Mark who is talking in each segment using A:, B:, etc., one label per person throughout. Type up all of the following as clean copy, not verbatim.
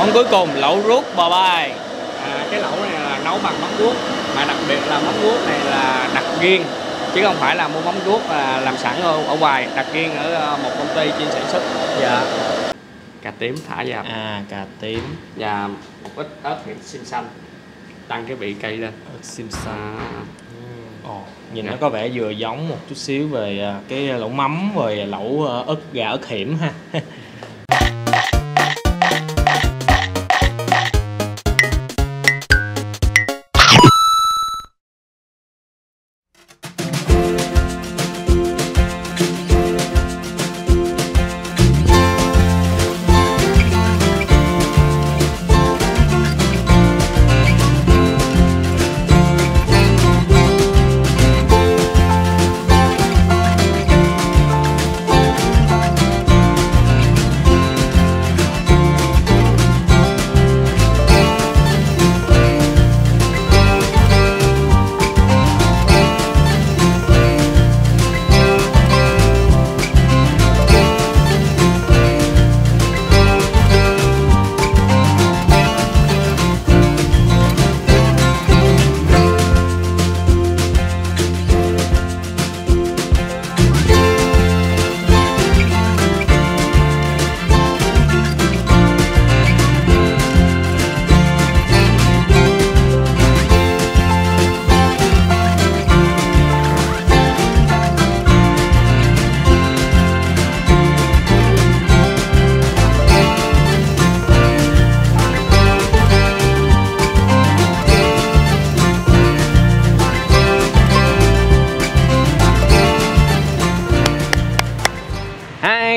A: Món cuối cùng lẩu ruốc bò bay.
B: Cái lẩu này là nấu bằng mắm ruốc, mà đặc biệt là mắm ruốc này là đặt riêng chứ không phải là mua mắm ruốc làm sẵn ở ngoài, đặt riêng ở một công ty chuyên sản xuất.
A: Dạ.
B: Cà tím thả vào.
A: Cà tím
B: và một ít ớt hiểm sim xanh tăng cái vị cay lên.
A: ớt sim xanh. Nhìn nó có vẻ vừa giống một chút xíu về cái lẩu mắm rồi lẩu ớt gà ớt hiểm ha.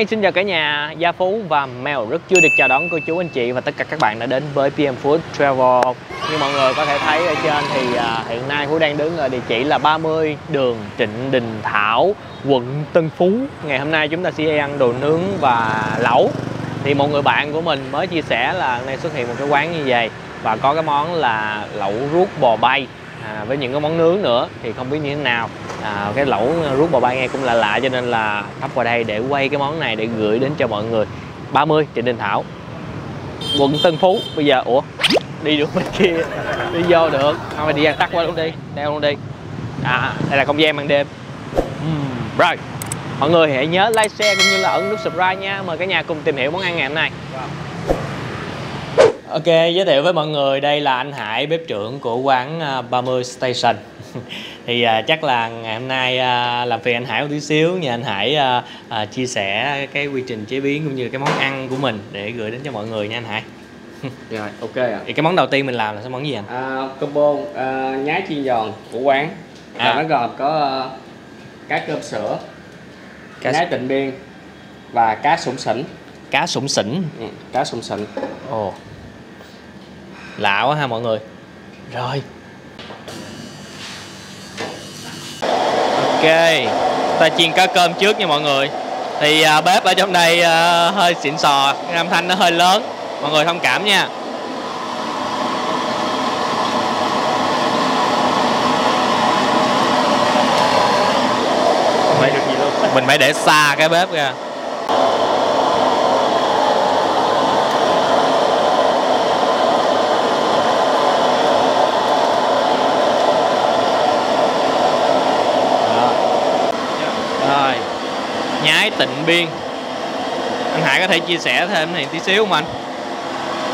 A: Xin chào cả nhà, Gia Phú và Mèo rất vui được chào đón cô chú anh chị và tất cả các bạn đã đến với PM Food Travel. Như mọi người có thể thấy ở trên thì hiện nay Phú đang đứng ở địa chỉ là 30 đường Trịnh Đình Thảo, quận Tân Phú. Ngày hôm nay chúng ta sẽ ăn đồ nướng và lẩu. Thì một người bạn của mình mới chia sẻ là hôm nay xuất hiện một cái quán như vậy và có cái món là lẩu ruốc bò bay với những cái món nướng nữa, thì không biết như thế nào. Cái lẩu ruốc bò bay nghe cũng lạ lạ cho nên là thắp qua đây để quay cái món này để gửi đến cho mọi người. 30 Trịnh Đình Thảo, quận Tân Phú. Bây giờ đi được bên kia, đi vô được không? Phải đi ăn tắt qua luôn đi, đeo luôn đi. Đây là không gian ban đêm. Rồi mọi người hãy nhớ like, share cũng như là ấn nút subscribe nha. Mời cả nhà cùng tìm hiểu món ăn ngày hôm nay. Ok, giới thiệu với mọi người, đây là anh Hải, bếp trưởng của quán 30 Station. Thì chắc là ngày hôm nay làm phiền anh Hải một tí xíu, nhờ anh Hải chia sẻ cái quy trình chế biến cũng như cái món ăn của mình để gửi đến cho mọi người nha anh Hải.
B: Rồi, ok ạ.
A: Thì cái món đầu tiên mình làm là cái món gì anh?
B: Combo nhái chiên giòn của quán. Nó gồm có cá cơm sữa, nhái Tịnh Biên và cá sủng sỉnh.
A: Cá sủng sỉnh.
B: Cá sủng sỉnh.
A: Ồ, lạ quá ha mọi người. Rồi ok, ta chiên cá cơm trước nha mọi người. Thì bếp ở trong đây hơi xịn sò, âm thanh nó hơi lớn, mọi người thông cảm nha. Mình phải để xa cái bếp ra. Rồi, nhái Tịnh Biên. Anh Hải có thể chia sẻ thêm này tí xíu không anh?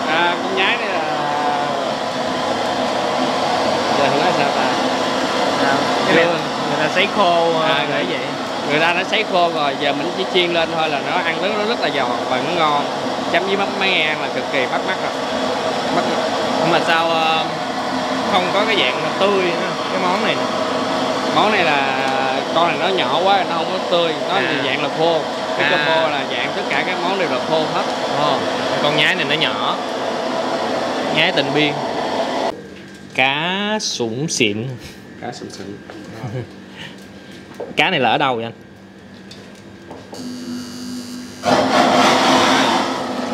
B: Con nhái này là giờ nói sao ta?
A: Người ta sấy khô vậy.
B: Người ta đã sấy khô rồi, giờ mình chỉ chiên lên thôi là nó ăn nó rất là giòn và nó ngon. Chấm với mấy nghe ăn là cực kỳ bắt mắt rồi.
A: Nhưng mà sao không có cái dạng tươi nữa, cái món này?
B: Món này là con này nó nhỏ quá, nó không có tươi, nó là dạng là khô. Cái combo là dạng tất cả các món đều là khô hết.
A: Con nhái này nó nhỏ. Nhái Tịnh Biên. Cá sủng xịn.
B: Cá sủng xịn.
A: Cá này là ở đâu vậy anh?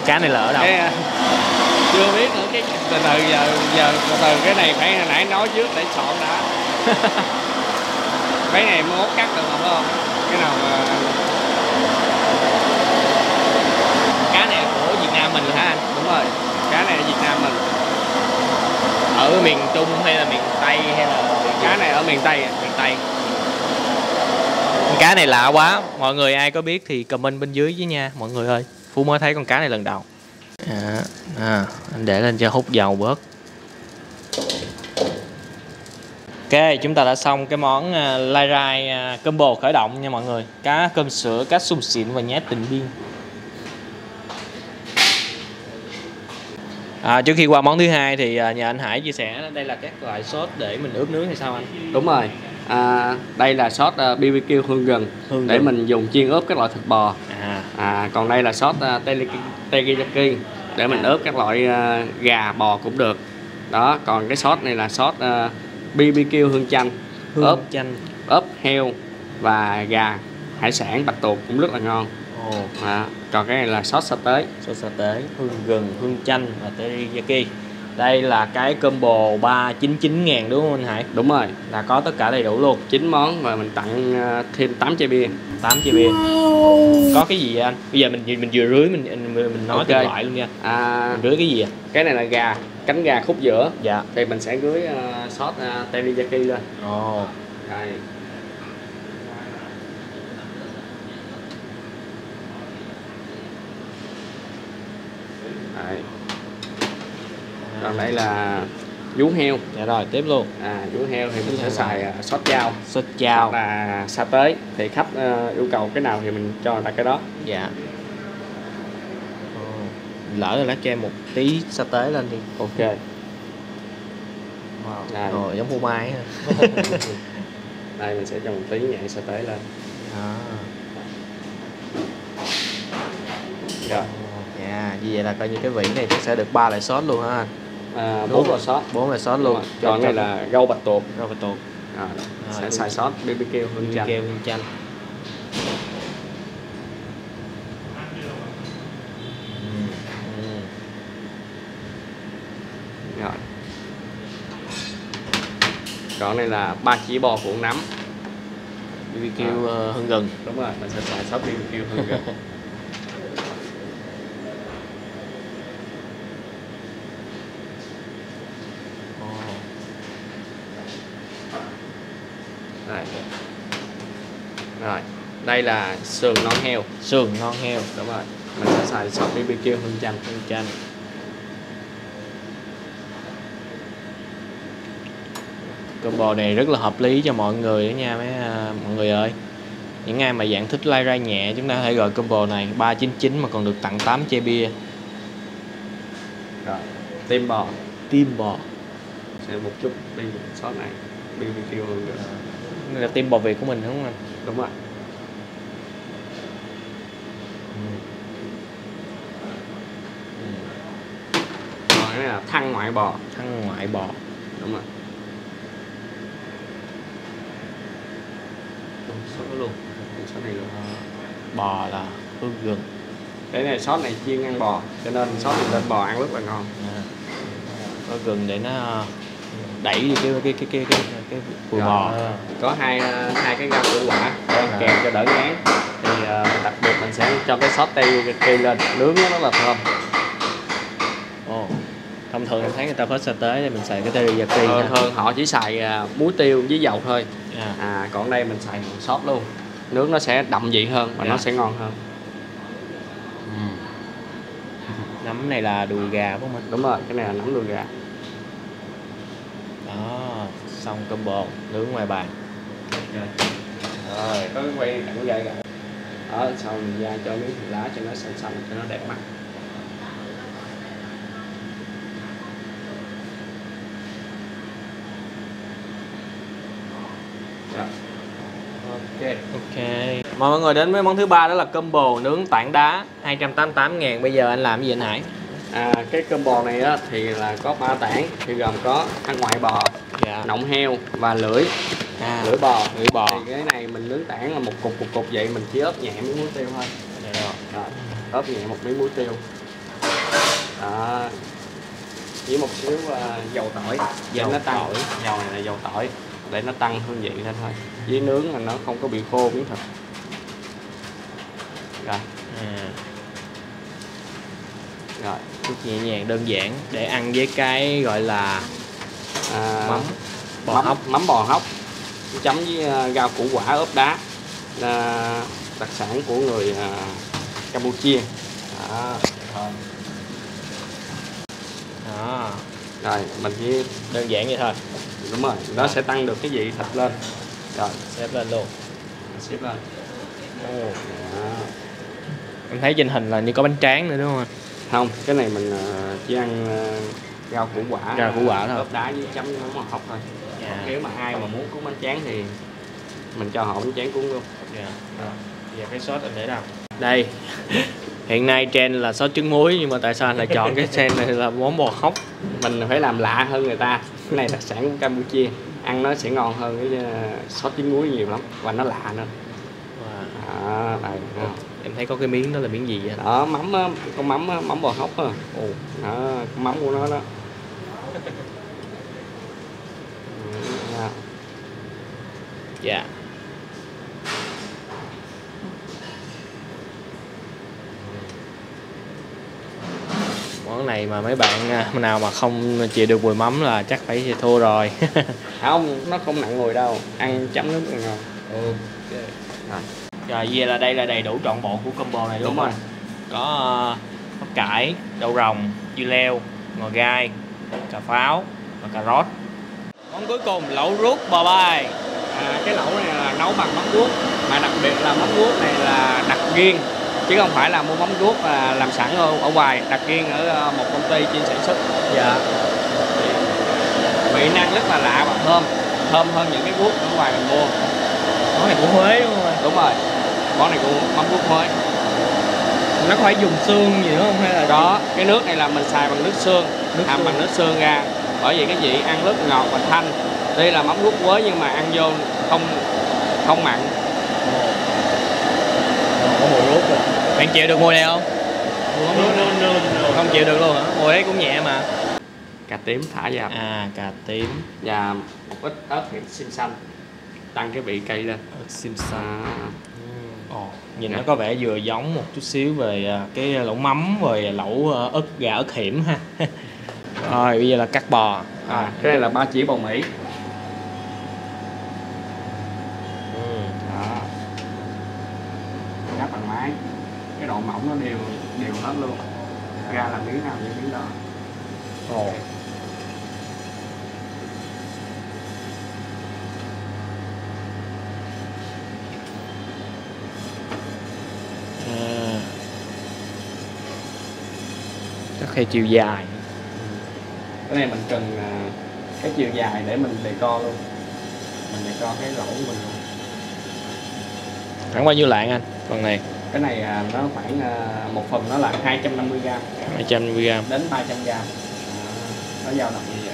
A: Cá này là ở đâu?
B: Chưa biết nữa, cái từ giờ cái này phải hồi nãy nói trước để chọn đã. Cái này mốt cắt được không? Cái nào mà cá này của Việt Nam mình hả anh? Đúng rồi, cá này ở Việt Nam mình.
A: Ở miền Trung hay là miền Tây hay là
B: Cá này ở miền Tây.
A: miền Tây. Con cá này lạ quá, mọi người ai có biết thì comment bên dưới với nha mọi người ơi. Phú mới thấy con cá này lần đầu. Anh để lên cho hút dầu bớt. Ok, chúng ta đã xong cái món lai rai combo khởi động nha mọi người. Cá cơm sữa, cá sung xịn và nhát Tịnh Biên. Trước khi qua món thứ hai thì nhờ anh Hải chia sẻ đây là các loại sốt để mình ướp nướng hay sao anh?
B: Đúng rồi. Đây là sốt BBQ hương gừng để mình dùng chiên ướp các loại thịt bò. Còn đây là sốt teriyaki để mình ướp các loại gà bò cũng được. Đó, còn cái sốt này là sốt BBQ hương chanh, ướp heo và gà hải sản bạch tuộc cũng rất là ngon. Còn cái này là sốt sa tế,
A: hương gừng, hương chanh và teriyaki. Đây là cái combo 399.000 đúng không anh Hải?
B: Đúng rồi,
A: là có tất cả đầy đủ luôn,
B: 9 món và mình tặng thêm 8 chai bia.
A: 8 chai bia. Có cái gì vậy anh? Bây giờ mình vừa rưới mình nói từng loại luôn nha. Mình rưới cái gì ạ?
B: Cái này là gà, cánh gà khúc giữa.
A: Dạ.
B: Thì mình sẽ rưới sốt teriyaki lên. Đây. Đấy. Còn đây là vú heo.
A: Dạ rồi, tiếp luôn.
B: Vú heo thì mình sẽ xài sốt chao.
A: Sốt chao.
B: Hoặc là sa tế. Thì khách yêu cầu cái nào thì mình cho người ta cái đó.
A: Dạ. Lỡ rồi lát cho em một tí sa tế lên đi.
B: Ok.
A: Rồi giống phô mai ha.
B: Đây mình sẽ cho một tí nhẹ sa tế lên. Rồi.
A: Như vậy là coi như cái vị này sẽ được 3 loại sốt luôn hả anh?
B: 4 loại sốt.
A: 4 loại sốt luôn.
B: Còn đây là rau bạch tuộc. Sẽ xài sốt BBQ hương chanh. Rồi. Còn đây là 3 chỉ bò cuộn nấm.
A: BBQ hương gừng.
B: Đúng rồi, mình sẽ xài sốt BBQ hương gừng. Rồi, đây là sườn non heo. Đúng rồi, mình sẽ xài sốt BBQ hương chanh.
A: Combo này rất là hợp lý cho mọi người đó nha mọi người ơi. Những ai mà dạng thích lai rai nhẹ chúng ta có thể gọi combo này 399 mà còn được tặng 8 chai bia.
B: Rồi, tim bò. Sẽ một chút đi sốt này BBQ hương gừng.
A: Đây là tim bò Việt của mình đúng không anh?
B: Đúng rồi. Rồi cái này là thăn ngoại bò. Đúng rồi.
A: Sốt luôn.
B: Sốt này luôn.
A: Bò là hương gừng.
B: Cái này sốt này chuyên ăn bò cho nên sốt này lên bò ăn rất là ngon.
A: Có gừng để nó đẩy đi cái cùi bò.
B: Có hai cái rau củ quả để ăn kèm cho đỡ ngán. Thì đặc biệt mình sẽ cho cái sốt teriyaki lên nướng nó rất là thơm.
A: Thông thường em thấy người ta phết sa tế thì mình xài cái teriyaki.
B: Thường họ chỉ xài muối tiêu với dầu thôi. Còn đây mình xài sốt luôn, nướng nó sẽ đậm vị hơn và nó sẽ ngon hơn.
A: Nấm này là đùi gà phải không anh?
B: Đúng rồi, cái này là nấm đùi gà.
A: Đó, xong combo nướng ngoài bàn.
B: Rồi, có cái quay cạnh gà. Đó, sau mình ra cho miếng thịt lá cho nó xanh xanh cho nó đẹp mắt.
A: Ok. Mời mọi người đến với món thứ ba, đó là combo nướng tảng đá 288.000. Bây giờ anh làm gì anh Hải?
B: Cái combo này á, thì là có 3 tảng thì gồm có thân ngoại bò, nọng heo và lưỡi bò. Thì cái này mình nướng tảng là một cục vậy, mình chỉ ốp nhẹ miếng muối tiêu thôi. Rồi, ốp nhẹ một miếng muối tiêu. Đó. Chỉ một xíu dầu tỏi. Dầu này là dầu tỏi để nó tăng hương vị lên thôi. Với nướng là nó không có bị khô miếng thịt. Rồi.
A: Rồi, chút nhẹ nhàng đơn giản để ăn với cái gọi là mắm bò hóc.
B: Mắm bò hóc chấm với rau củ quả ốp đá, là đặc sản của người Campuchia. Đó.
A: Đó.
B: Rồi mình chỉ
A: Đơn giản vậy thôi.
B: đúng rồi, nó sẽ tăng được cái vị thịt lên. Rồi
A: Xếp lên luôn.
B: xếp lên.
A: Em thấy trên hình là như có bánh tráng nữa đúng không anh?
B: Không, cái này mình chỉ ăn rau củ quả.
A: Rau củ quả thôi.
B: Ốp đá với chấm với mắm bò hóc thôi. Nếu mà ai mà muốn cuốn bánh tráng thì mình cho họ bánh tráng cuốn luôn.
A: Giờ cái sốt anh để đâu? Đây. Hiện nay trend là sốt trứng muối, nhưng mà tại sao anh lại chọn cái trend này là món bò hóc?
B: Mình phải làm lạ hơn người ta. Cái này đặc sản của Campuchia, ăn nó sẽ ngon hơn cái sốt trứng muối nhiều lắm và nó lạ nữa. Đó, đây.
A: Em thấy có cái miếng đó là miếng gì vậy?
B: Đó, mắm á, con mắm bò hóc á. Đó, con mắm của nó đó.
A: Dạ. Món này mà mấy bạn nào mà không chịu được mùi mắm là chắc phải thua rồi.
B: Không, nó không nặng mùi đâu, ăn chấm nước là ngon.
A: Rồi vậy là đây là đầy đủ trọn bộ của combo này đúng
B: Đúng
A: không?
B: rồi.
A: Có bắp cải, đậu rồng, dưa leo, ngò gai, cà pháo và cà rốt. Món cuối cùng lẩu ruốc bò bay.
B: Cái lẩu này là nấu bằng mắm ruốc, mà đặc biệt là mắm ruốc này là đặc riêng, chứ không phải là mua mắm ruốc làm sẵn ở ngoài, đặc riêng ở một công ty chuyên sản xuất.
A: Dạ.
B: Vị năng rất là lạ và thơm hơn những cái ruốc ở ngoài mình mua.
A: Món này của Huế đúng không anh?
B: Đúng rồi, món này cũng mắm ruốc Huế.
A: Nó có phải dùng xương gì nữa không hay là
B: Đó, cái nước này là mình xài bằng nước xương, hầm bằng nước xương ra, bởi vì cái vị ăn rất ngọt và thanh. Đây là mắm ruốc Huế nhưng mà ăn vô không mặn.
A: có mùi ruốc rồi. Bạn chịu được mùi này không? Không chịu được luôn hả? Mùi đấy cũng nhẹ mà.
B: Cà tím thả vào.
A: Cà tím
B: Và một ít ớt hiểm sim xanh, tăng cái vị cay lên.
A: sim xanh. Nhìn nó có vẻ vừa giống một chút xíu về cái lẩu mắm rồi lẩu ớt gà ớt hiểm ha. Rồi bây giờ là cắt bò.
B: Cái này là 3 chỉ bò Mỹ. Đó. Cắt bằng máy, cái độ mỏng nó đều hết luôn, ra là miếng nào như miếng đó.
A: Cắt theo chiều dài.
B: Cái này mình cần cái chiều dài để mình decor luôn, mình decor cái lẩu của mình luôn.
A: Khoảng bao nhiêu lạng anh? Phần này
B: Cái này nó khoảng một phần nó là 250g
A: 250g
B: đến 300g, nó dao động như vậy.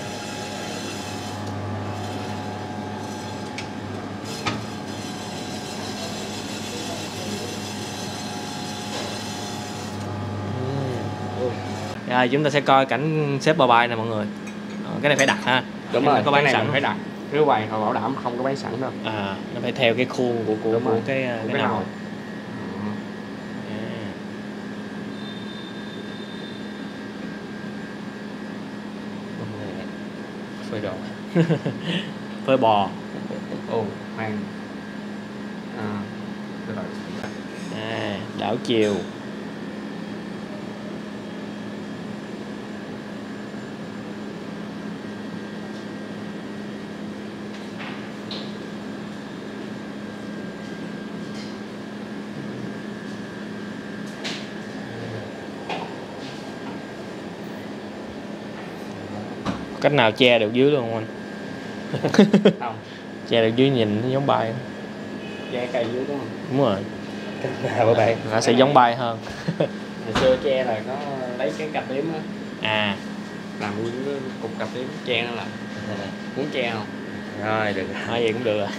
A: Rồi chúng ta sẽ coi cảnh xếp bò bay nè mọi người. Cái này phải đặt ha.
B: Đúng rồi,
A: có bán
B: cái này
A: sẵn
B: phải đặt. Nếu quầy họ bảo đảm không có bán sẵn đâu.
A: Nó phải theo cái khuôn của cái nồi. Phơi đồ. Phơi bò.
B: Khoan.
A: Đảo chiều. Cách nào che được dưới luôn không anh?
B: Không.
A: Che được dưới nhìn nó giống bay.
B: Che cây dưới đúng không?
A: Đúng rồi.
B: Các bạn,
A: nó sẽ giống bay hơn.
B: Hồi xưa che là nó lấy cái cà tím á, làm nguyên cái cục cà tím che nó lại. Muốn che không?
A: Rồi được, vậy cũng được rồi.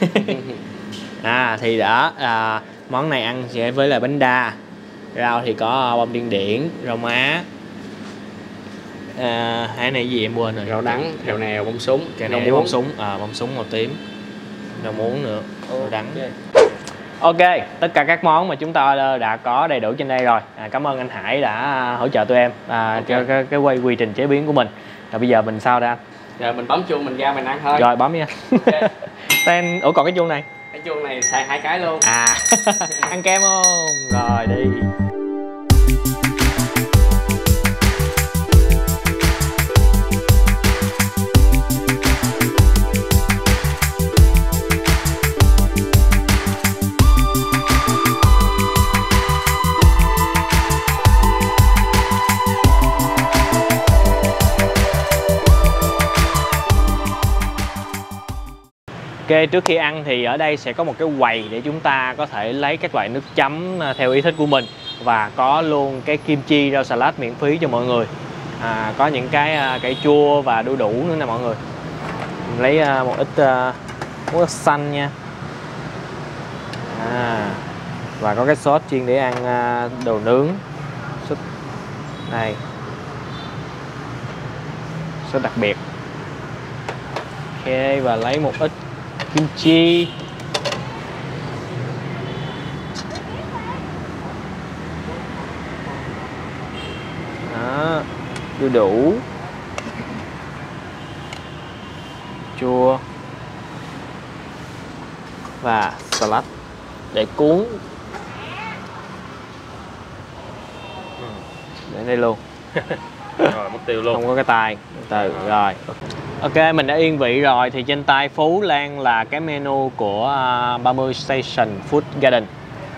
A: Thì đã món này ăn sẽ với là bánh đa. Rau thì có bông điên điển, rau má. Cái này gì em quên rồi.
B: Rau đắng, rau nèo, bông súng,
A: bông súng, bông súng màu tím, rau muống nữa, rau đắng. Ok, tất cả các món mà chúng ta đã có đầy đủ trên đây rồi. Cảm ơn anh Hải đã hỗ trợ tụi em cho cái quy trình chế biến của mình. Rồi bây giờ mình sao ra?
B: Giờ mình bấm chuông mình ra mình ăn thôi.
A: Rồi bấm nha.
B: Okay.
A: Ủa còn cái chuông này?
B: Cái chuông này xài 2 cái luôn.
A: Ăn kem không? Rồi đi. Ok, trước khi ăn thì ở đây sẽ có một cái quầy để chúng ta có thể lấy các loại nước chấm theo ý thích của mình. Và có luôn cái kim chi rau salad miễn phí cho mọi người. Có những cái cải chua và đu đủ nữa nè mọi người. Mình lấy một ít muối ớt xanh nha. Và có cái sốt chuyên để ăn đồ nướng. Sốt này, sốt đặc biệt. Ok, và lấy một ít kim chi. Đó, đu đủ, chua và salad để cuốn. Để đây luôn.
B: Rồi mất tiêu luôn.
A: Không có cái tay. Từ rồi. Ok, mình đã yên vị rồi thì trên tay Phú đang là cái menu của 30 Station Food Garden.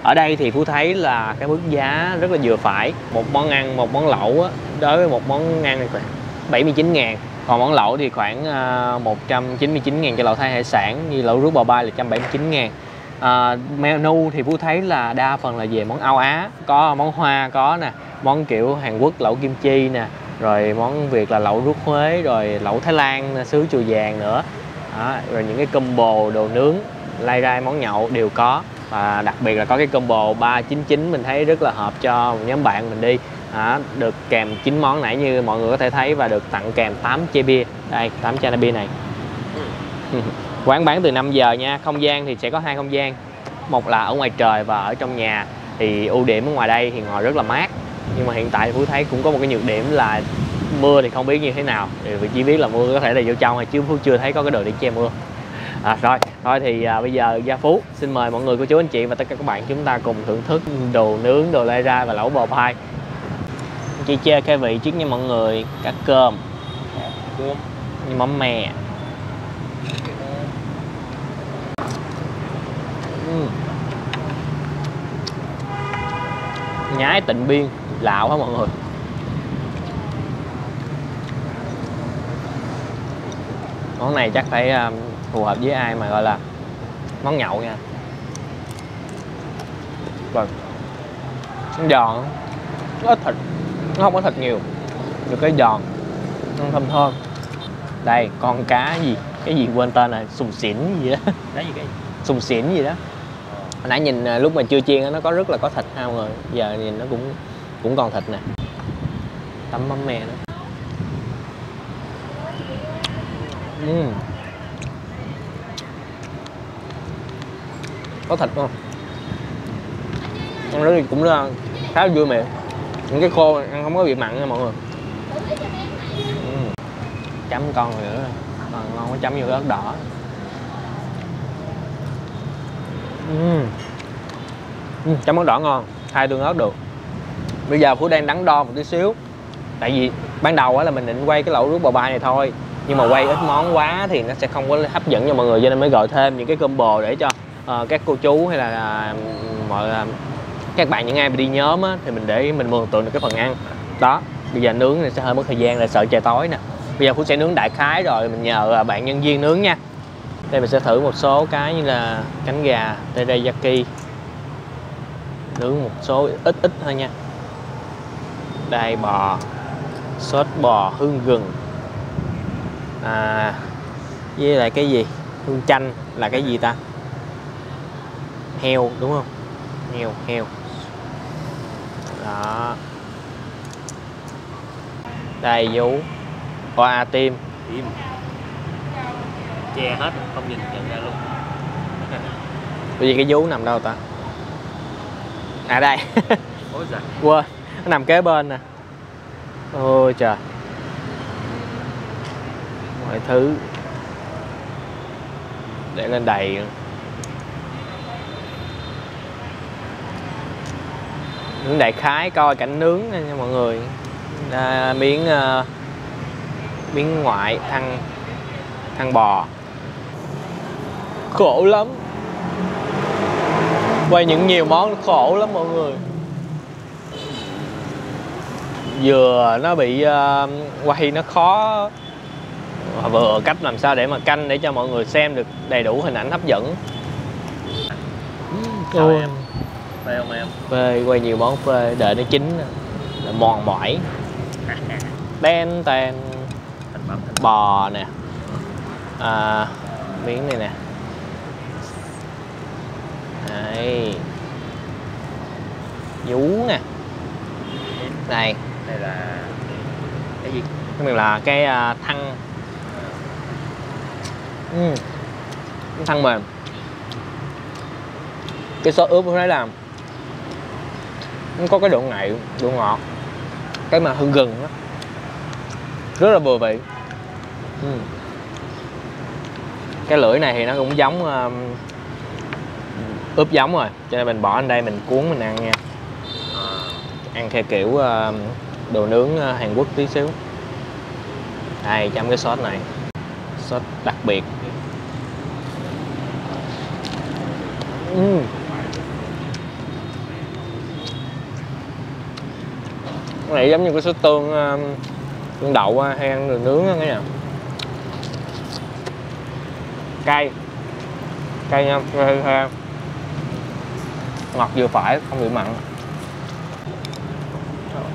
A: Ở đây thì Phú thấy là cái mức giá rất là vừa phải. Một món ăn, một món lẩu á, đối với một món ăn thì khoảng 79.000. Còn món lẩu thì khoảng 199.000 cho lẩu Thái hải sản, như lẩu rút bò bai là 179.000. Menu thì Phú thấy là đa phần là về món Âu Á, có món Hoa có nè, món kiểu Hàn Quốc lẩu kim chi nè, rồi món Việt là lẩu rút Huế, rồi lẩu Thái Lan xứ chùa vàng nữa. Rồi những cái combo đồ nướng, lai rai món nhậu đều có. Và đặc biệt là có cái combo 399 mình thấy rất là hợp cho một nhóm bạn mình đi. Được kèm 9 món nãy như mọi người có thể thấy, và được tặng kèm 8 chai bia. Đây, 8 chai bia này. Quán bán từ 5 giờ nha. Không gian thì sẽ có 2 không gian. Một là ở ngoài trời và ở trong nhà. Thì ưu điểm ở ngoài đây thì ngồi rất là mát. Nhưng mà hiện tại Phú thấy cũng có một cái nhược điểm là mưa thì không biết như thế nào. Thì chỉ biết là mưa có thể là vô trong hay chứ Phú chưa thấy có cái đồ để che mưa. Thôi thì bây giờ Gia Phú xin mời mọi người, cô chú anh chị và tất cả các bạn chúng ta cùng thưởng thức đồ nướng, đồ lai rai và lẩu bò bai. Chị chê khai vị trước nha mọi người. Cả cơm như mắm mè. Nhái Tịnh Biên lạo hả mọi người. Món này chắc phải phù hợp với ai mà gọi là món nhậu nha. Vâng, nó giòn, nó ít thịt, nó không có thịt nhiều, được cái giòn, nó thơm thơm. Đây con cá gì, cái gì quên tên rồi, sùng xỉn gì đó. Sùng xỉn gì đó. Hồi nãy nhìn lúc mà chưa chiên nó có rất là có thịt ha mọi người. Giờ nhìn nó cũng còn thịt nè. Tấm mắm me nữa. Có thịt không? Ăn rất cũng khá vui miệng. Những cái khô ăn không có bị mặn nha mọi người. Chấm con nữa, ngon quá, chấm vô ớt đỏ. Chấm ớt đỏ ngon, 2 tương ớt được. Bây giờ Phú đang đắn đo một tí xíu. Tại vì ban đầu là mình định quay cái lẩu rút bò bai này thôi, nhưng mà quay ít món quá thì nó sẽ không có hấp dẫn cho mọi người, cho nên mới gọi thêm những cái combo để cho các cô chú hay là các bạn, những ai mà đi nhóm á, thì mình để mình mường tượng được cái phần ăn đó. Bây giờ nướng thì sẽ hơi mất thời gian, là sợ trời tối nè. Bây giờ Phú sẽ nướng đại khái rồi mình nhờ bạn nhân viên nướng nha. Đây mình sẽ thử một số cái như là cánh gà teriyaki, nướng một số ít thôi nha. Đây bò, sốt bò hương gừng, với lại cái gì, hương chanh là cái gì ta, heo đúng không, heo đó. Đây vú hoa tim
B: che hết không nhìn nhận ra luôn.
A: bởi vì cái vú nằm đâu ta, À đây.
B: Ôi giời.
A: Quên, nó nằm kế bên nè. Ôi trời. Mọi thứ để lên đầy. Những đại khái coi cảnh nướng nha mọi người. Miếng ngoại thăn bò. Khổ lắm. Quay nhiều món khổ lắm mọi người. Vừa nó bị quay nó khó, vừa cách làm sao để mà canh để cho mọi người xem được đầy đủ hình ảnh hấp dẫn.
B: Sao em? Phê không em?
A: Phê, quay nhiều món phê, đợi nó chín là mòn mỏi. Đen tàn bò nè, miếng này nè. Đây, vú nè. Đây
B: là cái gì?
A: Cái này là cái thăn. Thăn mềm. Cái sốt ướp của nó làm nó có cái độ ngậy, độ ngọt, cái mà hương gừng đó, rất là vừa vị. Cái lưỡi này thì nó cũng giống ướp giống rồi, cho nên mình bỏ lên đây mình cuốn mình ăn nha. Ăn theo kiểu đồ nướng Hàn Quốc tí xíu. Đây, chấm cái sốt này, sốt đặc biệt. Cái này giống như cái sốt tương đậu hay ăn đồ nướng á, cái nào cay nha, cay. Ngọt vừa phải, không bị mặn.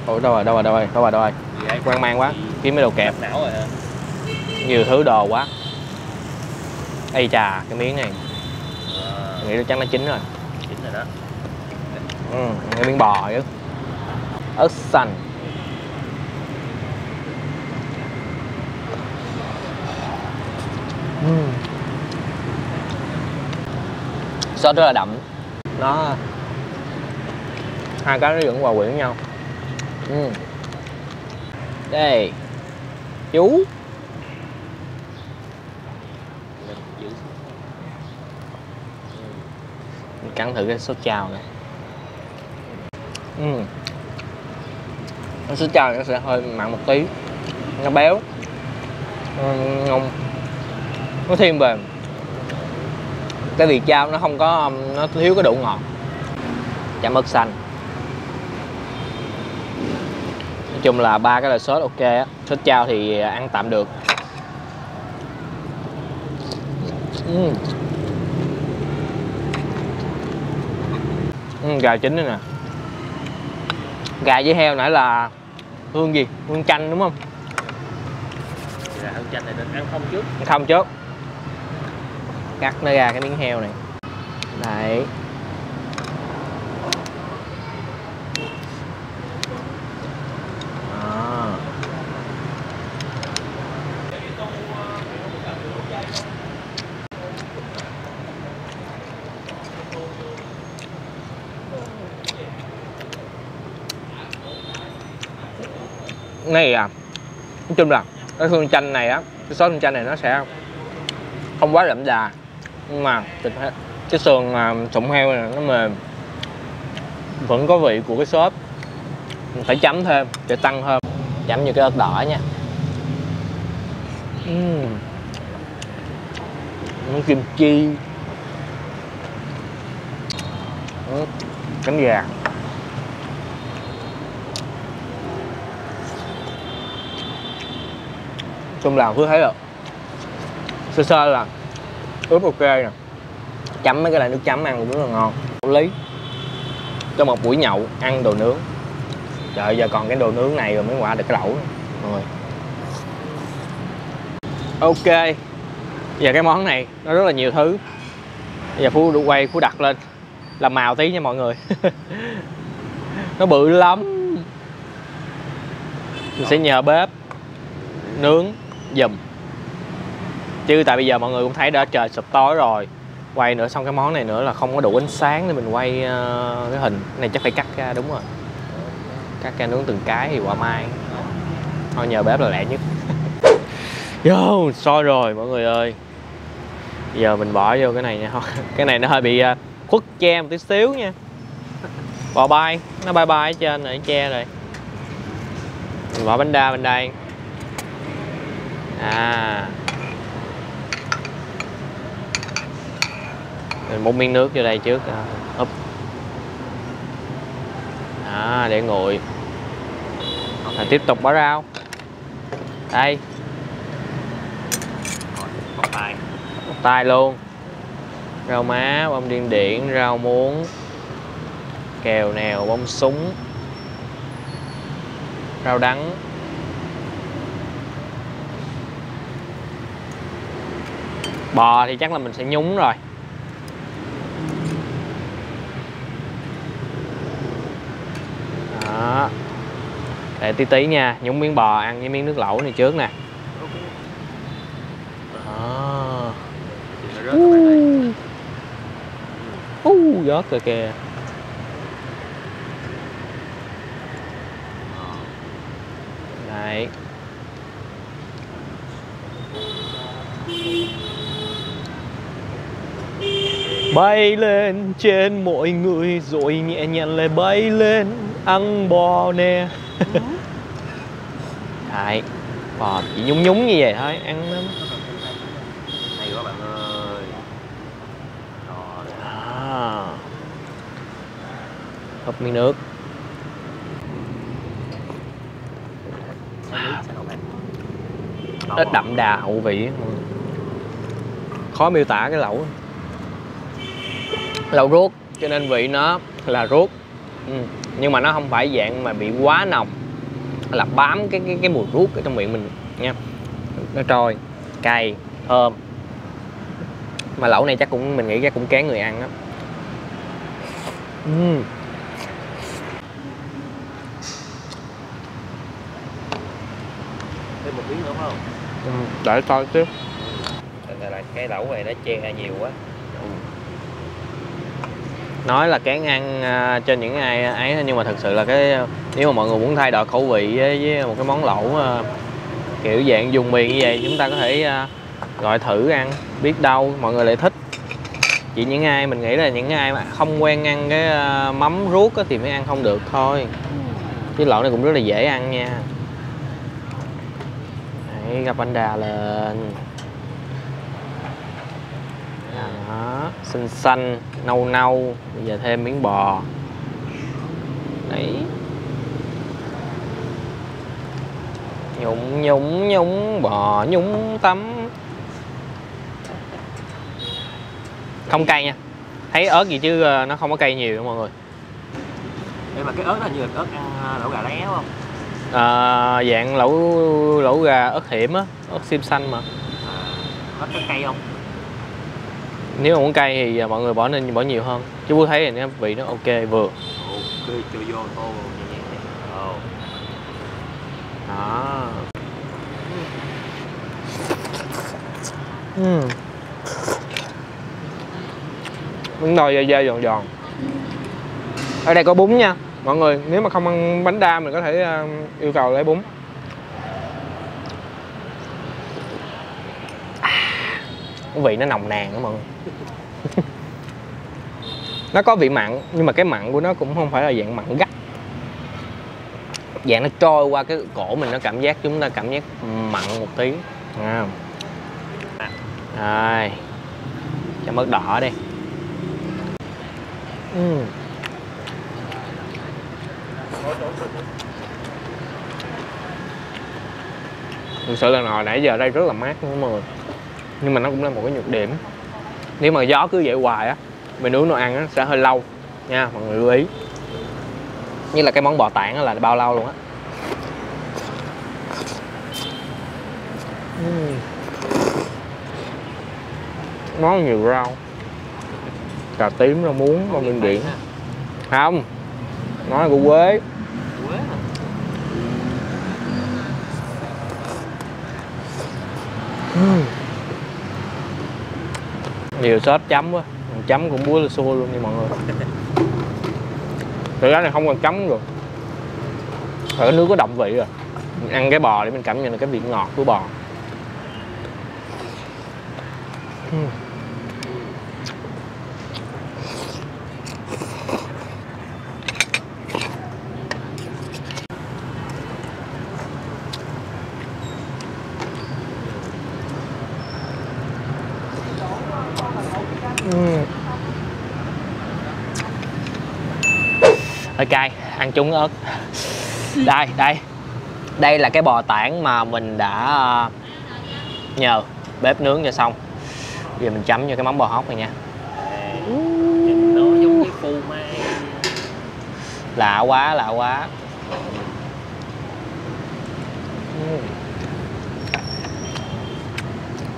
A: Ủa đâu rồi quan mang quá, kiếm mấy đồ kẹp
B: não rồi hả?
A: Nhiều thứ đồ quá. Ây chà, cái miếng này nghĩ là chắc nó chín rồi.
B: Chín rồi đó.
A: Cái miếng bò chứ. Ớt xanh. Sốt rất là đậm. Nó hai cái nó vẫn hòa quyện với nhau. Đây chú mình cắn thử cái sốt chao này. Cái sốt chao nó sẽ hơi mặn một tí, nó béo, ngon, nó thiên về cái vị chao, nó không có, nó thiếu cái độ ngọt. Chả mực xanh. Nói chung là ba cái loại sốt ok á. Sốt chao thì ăn tạm được. Gà chín nữa nè. Gà với heo nãy là hương gì? Hương chanh đúng không?
B: Thì là hương chanh này định ăn không trước.
A: Ăn không trước. Cắt nó ra cái miếng heo này. Đấy. Này nói chung là cái hương chanh này á, cái sốt hương chanh này nó sẽ không quá đậm đà, nhưng mà cái sườn sụn heo này nó mềm, vẫn có vị của cái sốt. Mình phải chấm thêm để tăng thêm. Chấm như cái ớt đỏ nha. Kim chi, cánh gà. Chung là cứ thấy được sơ sơ là ướp ok nè. Chấm mấy cái loại nước chấm ăn cũng rất là ngon. Lý cho một buổi nhậu ăn đồ nướng. Trời, giờ còn cái đồ nướng này rồi mới qua được cái lẩu rồi. Ok, giờ cái món này nó rất là nhiều thứ. Bây giờ Phú đặt lên làm màu tí nha mọi người. Nó bự lắm. Mình sẽ nhờ bếp nướng giùm, chứ tại bây giờ mọi người cũng thấy đã trời sụp tối rồi, quay nữa, xong cái món này nữa là không có đủ ánh sáng để mình quay cái hình này, chắc phải cắt ra. Đúng rồi, cắt ra nướng từng cái thì quả mai thôi, nhờ bếp là lẹ nhất. Vô sôi rồi mọi người ơi, giờ mình bỏ vô cái này nha. Cái này nó hơi bị khuất che một tí xíu nha. Bò bay nó bay bay ở trên này, che rồi. Mình bỏ bánh đa bên đây. Mình một miếng nước vô đây trước, úp. Để nguội. Rồi tiếp tục bỏ rau. Đây. Một tay luôn. Rau má, bông điên điển, rau muống, kèo nèo, bông súng, rau đắng. Bò thì chắc là mình sẽ nhúng rồi. Đó. Để tí tí nha, nhúng miếng bò ăn với miếng nước lẩu này trước nè. Đó. Giót kìa kìa. Đấy. Bay lên trên mọi người rồi nhẹ nhàng lại bay lên ăn bò nè. Đấy, bò chỉ nhúng nhúng như vậy thôi, ăn lắm.
B: Hay quá bạn ơi.
A: Húp miếng nước. Ít đậm đà hậu vị, khó miêu tả cái lẩu. Lẩu ruốc cho nên vị nó là ruốc, nhưng mà nó không phải dạng mà bị quá nồng, là bám cái mùi ruốc ở trong miệng mình nha. Nó trôi, cay, thơm. Mà lẩu này chắc cũng, mình nghĩ chắc cũng kén người ăn á.
B: Thêm một miếng nữa không?
A: Để coi chứ. Là cái lẩu này nó chen ra nhiều quá. Nói là kén ăn trên những ai ấy, nhưng mà thật sự là cái, nếu mà mọi người muốn thay đổi khẩu vị với một cái món lẩu kiểu dạng vùng miền như vậy, chúng ta có thể gọi thử ăn, biết đâu mọi người lại thích. Chỉ những ai, mình nghĩ là những ai mà không quen ăn cái mắm ruốc thì mới ăn không được thôi, chứ lẩu này cũng rất là dễ ăn nha. Đấy, gắp bánh đa lên. Đó, xanh xanh, nâu nâu. Bây giờ thêm miếng bò. Đấy. Nhúng nhúng nhúng bò nhúng tắm. Không cay nha. Thấy ớt gì chứ nó không có cay nhiều đâu mọi người.
B: Đây mà cái ớt là như là ớt ăn lẩu gà lá không?
A: Dạng lẩu gà ớt hiểm á, ớt xiêm xanh mà.
B: Có cay không?
A: Nếu mà muốn cay thì mọi người nên bỏ nhiều hơn. Chứ tôi thấy là vị nó ok vừa.
B: Ok, cho vô tô nhẹ nhàng.
A: Đó. Miếng đôi dai dai giòn giòn. Ở đây có bún nha mọi người, nếu mà không ăn bánh đa mình có thể yêu cầu lấy bún. Cái vị nó nồng nàn đó mọi người. Nó có vị mặn, nhưng mà cái mặn của nó cũng không phải là dạng mặn gắt, dạng nó trôi qua cái cổ mình, nó cảm giác, chúng ta cảm giác mặn một tí. Rồi, cho mớt đỏ đi. Thực sự là nồi nãy giờ đây rất là mát luôn mọi người, nhưng mà nó cũng là một cái nhược điểm. Nếu mà gió cứ vậy hoài á, mình nướng đồ ăn á sẽ hơi lâu nha mọi người lưu ý. Như là cái món bò tảng là bao lâu luôn á. Món nhiều rau, cà tím, rau muống, bông điên điển. Không, nói là củ quế. Nhiều sốt chấm quá, chấm cũng búa xua luôn nha mọi người. Thực ra này không còn chấm rồi, cái nước có đậm vị rồi. Mình ăn cái bò để mình cảm nhận được cái vị ngọt của bò. Hơi cay, ăn chung ớt. Đây là cái bò tảng mà mình đã nhờ bếp nướng cho xong. Giờ mình chấm vô cái món bò hóc này nha.
B: Nó giống như phô mai.
A: Lạ quá.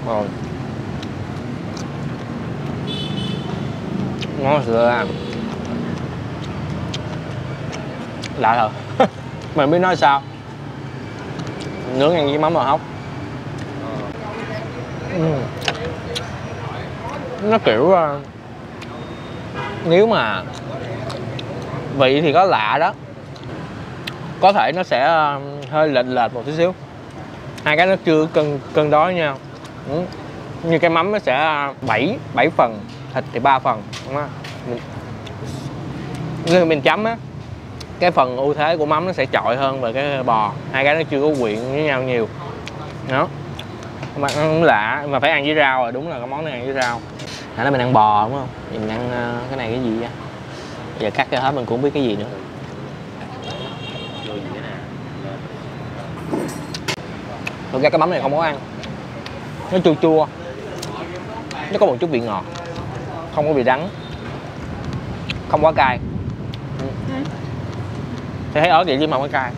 A: Rồi. Ngon sữa à. Lạ thật. Mình biết nói sao. Nướng ăn với mắm bò hóc. Nó kiểu nếu mà vị thì có lạ đó, có thể nó sẽ hơi lệch một tí xíu. Hai cái nó chưa cân đối nhau. Như cái mắm nó sẽ 7 phần, thịt thì 3 phần, đúng không? Như mình chấm á, cái phần ưu thế của mắm nó sẽ trội hơn về cái bò. Hai cái nó chưa có quyện với nhau nhiều đó. Mà ăn lạ, mà phải ăn với rau rồi, đúng là cái món này ăn với rau. Nãy mình ăn bò đúng không? Mình ăn cái này cái gì á? Giờ cắt cái hết mình cũng không biết cái gì nữa. Thực ra cái mắm này không có ăn, nó chua chua, nó có một chút vị ngọt, không có vị đắng, không quá cay. Thì thấy ớt vậy chứ mà không có cay.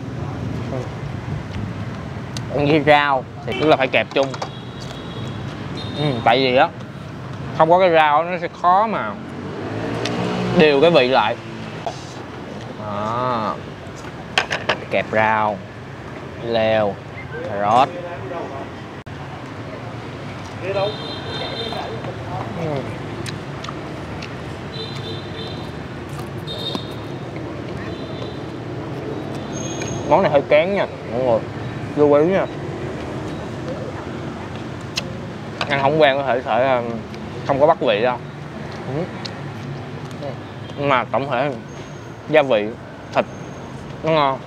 A: Ăn với rau thì tức là phải kẹp chung. Tại vì á không có cái rau nó sẽ khó mà điều cái vị lại. Đó. Kẹp rau, leo, cà rốt. Món này hơi kén nha mọi người, lưu ý nha. Ăn không quen có thể không có bắt vị đâu. Nhưng mà tổng thể gia vị thịt nó ngon.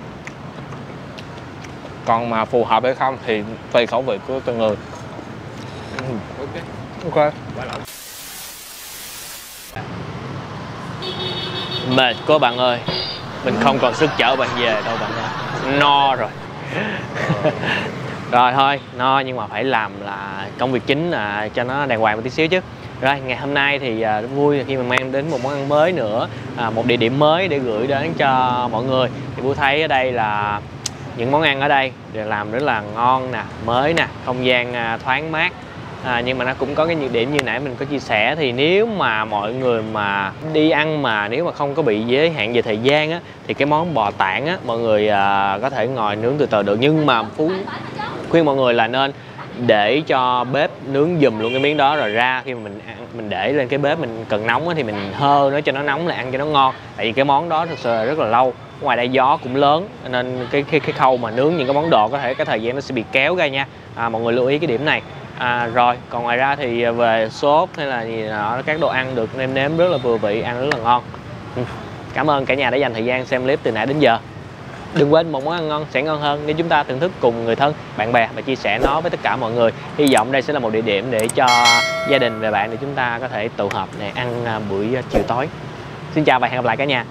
A: Còn mà phù hợp hay không thì tùy khẩu vị của từng người. Ok. Mệt quá bạn ơi, mình không còn sức chở bạn về đâu bạn ơi. No rồi. Rồi thôi, no nhưng mà phải làm là công việc chính là cho nó đàng hoàng một tí xíu chứ. Rồi, ngày hôm nay thì rất vui khi mà mang đến một món ăn mới nữa, một địa điểm mới để gửi đến cho mọi người. Thì Vũ thấy ở đây là những món ăn ở đây đều làm rất là ngon nè, mới nè, không gian thoáng mát. Nhưng mà nó cũng có cái nhược điểm như nãy mình có chia sẻ, thì nếu mà mọi người mà đi ăn mà nếu mà không có bị giới hạn về thời gian á, thì cái món bò tảng á mọi người có thể ngồi nướng từ từ được, nhưng mà Phú khuyên mọi người là nên để cho bếp nướng giùm luôn cái miếng đó, rồi ra khi mà mình ăn, mình để lên cái bếp mình cần nóng á, thì mình hơ nó cho nó nóng là ăn cho nó ngon. Tại vì cái món đó thực sự là rất là lâu, ngoài đây gió cũng lớn nên cái khâu mà nướng những cái món đồ có thể cái thời gian nó sẽ bị kéo ra nha. Mọi người lưu ý cái điểm này. Rồi còn ngoài ra thì về sốt hay là gì đó, các đồ ăn được nêm nếm rất là vừa vị, ăn rất là ngon. Cảm ơn cả nhà đã dành thời gian xem clip từ nãy đến giờ. Đừng quên một món ăn ngon sẽ ngon hơn nếu chúng ta thưởng thức cùng người thân, bạn bè và chia sẻ nó với tất cả mọi người. Hy vọng đây sẽ là một địa điểm để cho gia đình và bạn để chúng ta có thể tụ họp để ăn buổi chiều tối. Xin chào và hẹn gặp lại cả nhà.